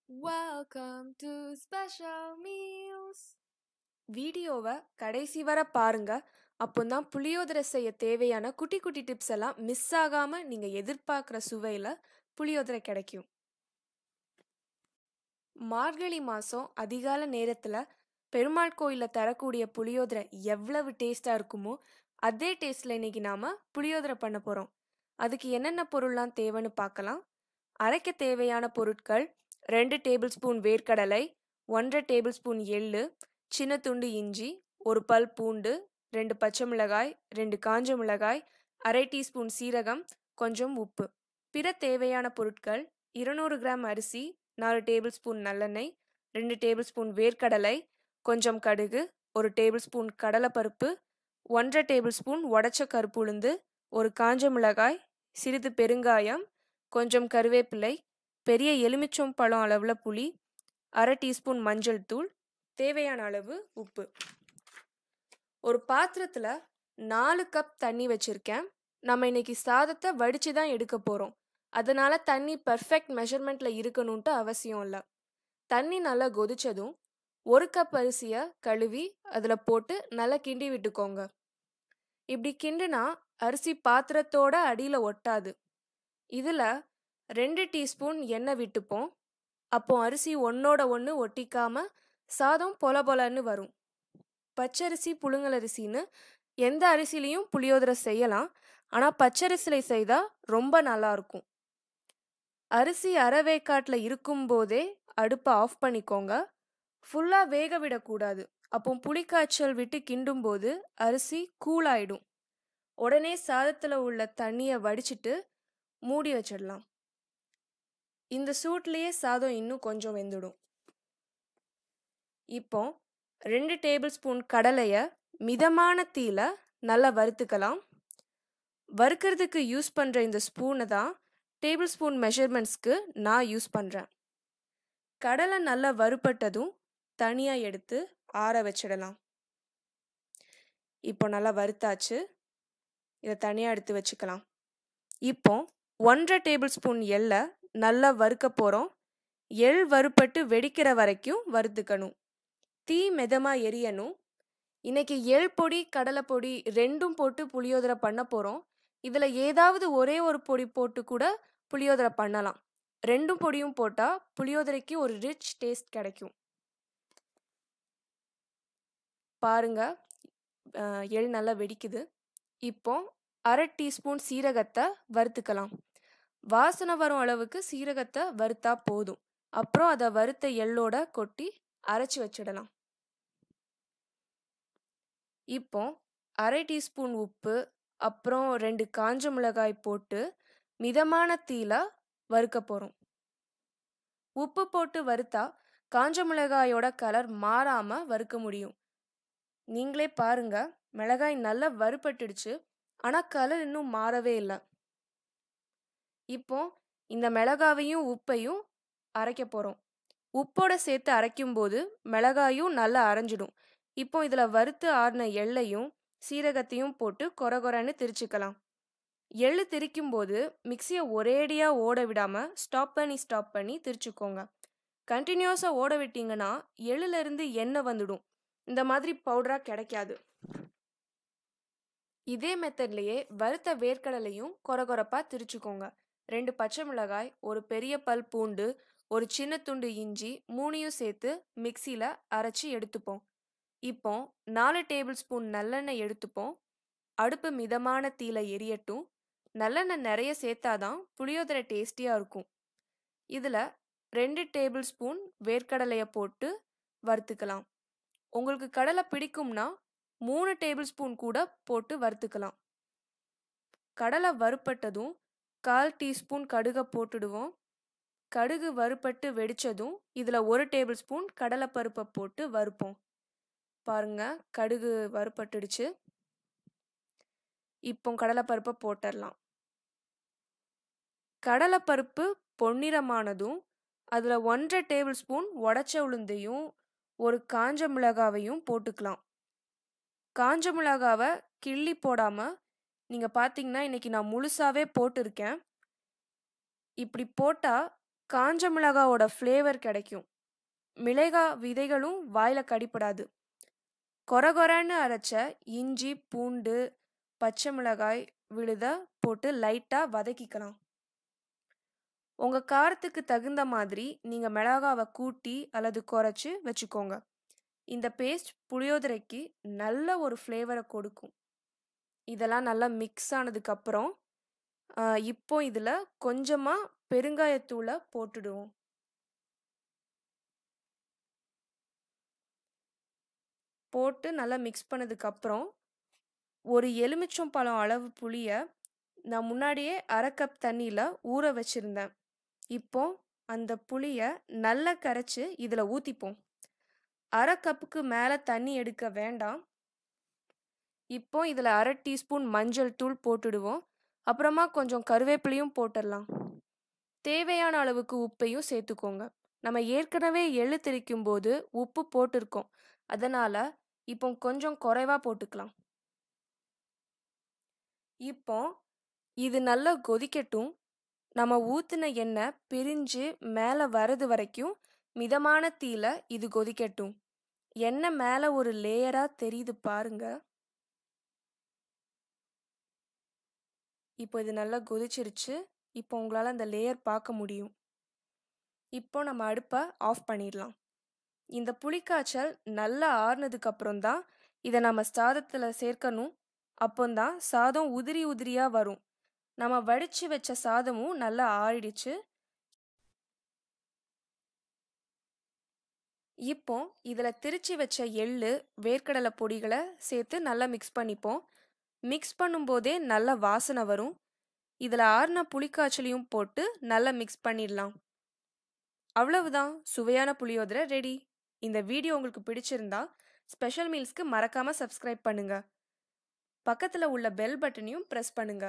Welcome to Special Meals. வீடியோவை கடைசி வரை பாருங்க. அப்போதான் புளியோதரை செய்ய தேவையான குட்டி குட்டி டிப்ஸ் எல்லாம் மிஸ் ஆகாம நீங்க எதிர்பார்க்குற சுவையில புளியோதரை கிடைக்கும். மார்கழி மாசம் அதிகால நேரத்துல பெருமாள் கோயில்ல தரக்கூடிய புளியோதரை எவ்வளவு டேஸ்டா இருக்குமோ அதே டேஸ்ட்ல இன்னைக்கு நாம புளியோதரை பண்ண போறோம். அதுக்கு என்னென்ன பொருள்லாம் தேவைன்னு பார்க்கலாம். அரைக்க தேவையான பொருட்கள் 2 டேபிள் ஸ்பூன் வேர்க்கடலை, 1 டேபிள் ஸ்பூன் எள்ளு, சின்ன துண்டு இஞ்சி, ஒரு பல் பூண்டு, 2 பச்சை மிளகாய், 2 காஞ்ச மிளகாய், அரை டீஸ்பூன் சீரகம், கொஞ்சம் உப்பு. பிற தேவையான பொருட்கள் 200 கிராம் அரிசி, 4 டேபிள் ஸ்பூன் நல்லெண்ணெய், 2 டேபிள் ஸ்பூன் வேர்க்கடலை, கொஞ்சம் கடுகு, 1 டேபிள் ஸ்பூன் கடலைப்பருப்பு, 1 டேபிள் ஸ்பூன் உடைச்ச கருப்பு உளுந்து, ஒரு காஞ்ச மிளகாய், சிறிது பெருங்காயம், கொஞ்சம் கருவேப்பிலை, பெரிய எலுமிச்சம் பழம் அளவில் புளி, அரை டீஸ்பூன் மஞ்சள் தூள், தேவையான அளவு உப்பு. ஒரு பாத்திரத்தில் 4 கப் தண்ணி வச்சுருக்கேன். நம்ம இன்னைக்கு சாதத்தை வடித்து தான் எடுக்க போகிறோம். அதனால் தண்ணி பர்ஃபெக்ட் மெஷர்மெண்ட்டில் இருக்கணுன்ட்டு அவசியம் இல்லை. தண்ணி நல்லா கொதிச்சதும் 1 கப் அரிசியை கழுவி அதில் போட்டு நல்லா கிண்டி விட்டுக்கோங்க. இப்படி கிண்டுனா அரிசி பாத்திரத்தோட அடியில் ஒட்டாது. இதில் 2 டீஸ்பூன் எண்ணெய் விட்டுப்போம். அப்போ அரிசி ஒன்றோட ஒன்று ஒட்டிக்காம சாதம் பொல பொலன்னு வரும். பச்சரிசி புழுங்கல் அரிசின்னு எந்த அரிசிலையும் புளியோதரை செய்யலாம். ஆனால் பச்சரிசியில் செய்தால் ரொம்ப நல்லாயிருக்கும். அரிசி அரைவேக்காட்டில் இருக்கும்போதே அடுப்பை ஆஃப் பண்ணிக்கோங்க. ஃபுல்லாக வேக விடக்கூடாது. அப்போ புளிக்காய்ச்சல் விட்டு கிண்டும்போது அரிசி கூலாயிடும். உடனே சாதத்தில் உள்ள தண்ணியை வடிச்சிட்டு மூடி வச்சிடலாம். இந்த சூட்லேயே சாதம் இன்னும் கொஞ்சம் வெந்துடும். இப்போ 2 டேபிள் ஸ்பூன் கடலையை மிதமான தீயில நல்லா வறுத்துக்கலாம். வறுக்கிறதுக்கு யூஸ் பண்ணுற இந்த ஸ்பூனை தான் டேபிள் ஸ்பூன் மெஷர்மெண்ட்ஸ்க்கு நான் யூஸ் பண்ணுறேன். கடலை நல்லா வறுபட்டதும் தனியாக எடுத்து ஆற வச்சிடலாம். இப்போ நல்லா வறுத்தாச்சு. இதை தனியாக எடுத்து வச்சுக்கலாம். இப்போ 1 டேபிள் ஸ்பூன் எள்ளை நல்லா வறுக்க போகிறோம். எள் வறுப்பட்டு வெடிக்கிற வரைக்கும் வறுத்துக்கணும். தீ மெதமாக எரியணும். இன்னைக்கு எள் பொடி கடலை பொடி ரெண்டும் போட்டு புளியோதரை பண்ண போகிறோம். இதில் ஏதாவது ஒரே ஒரு பொடி போட்டு கூட புளியோதரை பண்ணலாம். 2 பொடியும் போட்டால் புளியோதரைக்கு ஒரு ரிச் டேஸ்ட் கிடைக்கும். பாருங்க, எள் நல்லா வெடிக்குது. இப்போ அரை டீஸ்பூன் சீரகத்தை வறுத்துக்கலாம். வாசனை வரும் அளவுக்கு சீரகத்தை வறுத்தா போதும். அப்புறம் அதை வறுத்த எள்ளோட கொட்டி அரைச்சி வச்சிடலாம். இப்போ அரை டீஸ்பூன் உப்பு, அப்புறம் 2 காஞ்ச மிளகாய் போட்டு மிதமான தீயில வறுக்க போகிறோம். உப்பு போட்டு வறுத்தா காஞ்ச மிளகாயோட கலர் மாறாம வறுக்க முடியும். நீங்களே பாருங்க, மிளகாய் நல்லா வறுபட்டுடுச்சு. ஆனால் கலர் இன்னும் மாறவே இல்லை. இப்போ இந்த மிளகாவையும் உப்பையும் அரைக்க போகிறோம். உப்போட சேர்த்து அரைக்கும்போது மிளகாயும் நல்லா அரைஞ்சிடும். இப்போ இதில் வறுத்து ஆறின எள்ளையும் சீரகத்தையும் போட்டு கொரகொரன்னு திரிச்சுக்கலாம். எள்ளு திரிக்கும்போது மிக்சியை ஒரேடியாக ஓட விடாமல் ஸ்டாப் பண்ணி திரிச்சுக்கோங்க. கண்டினியூஸாக ஓட விட்டிங்கன்னா எள்ளுலேருந்து எண்ணெய் வந்துடும். இந்த மாதிரி பவுடராக கிடைக்காது. இதே மெத்தட்லேயே வறுத்த வேர்க்கடலையும் கொரகொரப்பாக திரிச்சுக்கோங்க. 2 பச்சை மிளகாய், ஒரு பெரிய பல் பூண்டு, ஒரு சின்ன துண்டு இஞ்சி 3யும் சேர்த்து மிக்சியில் அரைச்சி எடுத்துப்போம். இப்போ 4 டேபிள் ஸ்பூன் நல்லெண்ணெய் எடுத்துப்போம். அடுப்பு மிதமான தீயில எரியட்டும். நல்லெண்ணெய் நிறைய சேர்த்தாதான் புளியோதரை டேஸ்டியாக இருக்கும். இதில் 2 டேபிள் ஸ்பூன் வேர்க்கடலையை போட்டு வறுத்துக்கலாம். உங்களுக்கு கடலை பிடிக்கும்னா 3 டேபிள் ஸ்பூன் கூட போட்டு வறுத்துக்கலாம். கடலை வறுப்பட்டதும் 1/4 டீஸ்பூன் கடுகை போட்டுடுவோம். கடுகு வறுப்பட்டு வெடிச்சதும் இதில் 1 டேபிள் ஸ்பூன் கடலைப்பருப்பை போட்டு வறுப்போம். பாருங்க, கடுகு வறுப்பட்டுடுச்சு. இப்போ கடலைப்பருப்பை போட்டுடலாம். கடலைப்பருப்பு பொன்னிறமானதும் அதில் 1/2 டேபிள் ஸ்பூன் உடைச்ச உளுந்தையும் ஒரு காஞ்ச மிளகாவையும் போட்டுக்கலாம். காஞ்ச மிளகாவை கிள்ளி போடாமல் நீங்கள் பார்த்தீங்கன்னா இன்றைக்கி நான் முழுசாகவே போட்டிருக்கேன். இப்படி போட்டால் காஞ்ச மிளகாவோட ஃப்ளேவர் கிடைக்கும். மிளகா விதைகளும் வாயில கடிப்படாது. கொரகொரன்னு அரைச்ச இஞ்சி, பூண்டு, பச்சை மிளகாய் விழுத போட்டு லைட்டா வதக்கிக்கலாம். உங்க காரத்துக்கு தகுந்த மாதிரி நீங்க மிளகாவை கூட்டி அல்லது குறைச்சு வச்சுக்கோங்க. இந்த பேஸ்ட் புளியோதரைக்கு நல்ல ஒரு ஃப்ளேவரை கொடுக்கும். இதெல்லாம் நல்லா மிக்ஸ் ஆனதுக்கு அப்புறம் இப்போ இதுல கொஞ்சமா பெருங்காயத்தூளை போட்டுடுவோம். போட்டு நல்லா மிக்ஸ் பண்ணதுக்கு அப்புறம் ஒரு எலுமிச்சம்பழம் அளவு புளிய நான் முன்னாடியே 1/2 கப் தண்ணியில ஊற வச்சிருந்தேன். இப்போ அந்த புளிய நல்லா கரைச்சு இதுல ஊத்திப்போம். 1/2 கப்புக்கு மேல தண்ணி எடுக்க வேண்டாம். இப்போ இதுல 1/2 டீஸ்பூன் மஞ்சள் தூள் போட்டுடுவோம். அப்புறமா கொஞ்சம் கருவேப்பிலையும் போட்டுடலாம். தேவையான அளவுக்கு உப்பையும் சேர்த்துக்கோங்க. நம்ம ஏற்கனவே எள்ளு திரிக்கும் போது உப்பு போட்டிருக்கோம். அதனால இப்போ கொஞ்சம் குறைவா போட்டுக்கலாம். இப்போ இது நல்லா கொதிக்கட்டும். நம்ம ஊத்துன எண்ணெய் பிரிஞ்சு மேலே வரது வரைக்கும் மிதமான தீயில இது கொதிக்கட்டும். எண்ணெய் மேலே ஒரு லேயரா தெரியுது பாருங்க. இப்போ இது நல்லா கொதிச்சிருச்சு. இப்போ உங்களால் அந்த லேயர் பார்க்க முடியும். இப்போ நம்ம அடுப்பை ஆஃப் பண்ணிடலாம். இந்த புளிக்காய்ச்சல் நல்லா ஆறுனதுக்கு அப்புறம் தான் இதை நம்ம சாதத்தில் சேர்க்கணும். அப்போந்தான் சாதம் உதிரி உதிரியா வரும். நம்ம வடிச்சு வச்ச சாதமும் நல்லா ஆறிடுச்சு. இப்போ இதில் திரிச்சு வச்ச எள்ளு, வேர்க்கடலை பொடிகளை சேர்த்து நல்லா மிக்ஸ் பண்ணிப்போம். மிக்ஸ் பண்ணும்போதே நல்ல வாசனை வரும். இதில் ஆறின புளிக்காய்ச்சலையும் போட்டு நல்லா மிக்ஸ் பண்ணிடலாம். அவ்வளவுதான், சுவையான புளியோதரை ரெடி. இந்த வீடியோ உங்களுக்கு பிடிச்சிருந்தா ஸ்பெஷல் மீல்ஸ்க்கு மறக்காம சப்ஸ்கிரைப் பண்ணுங்க. பக்கத்தில் உள்ள பெல் பட்டனையும் ப்ரெஸ் பண்ணுங்க.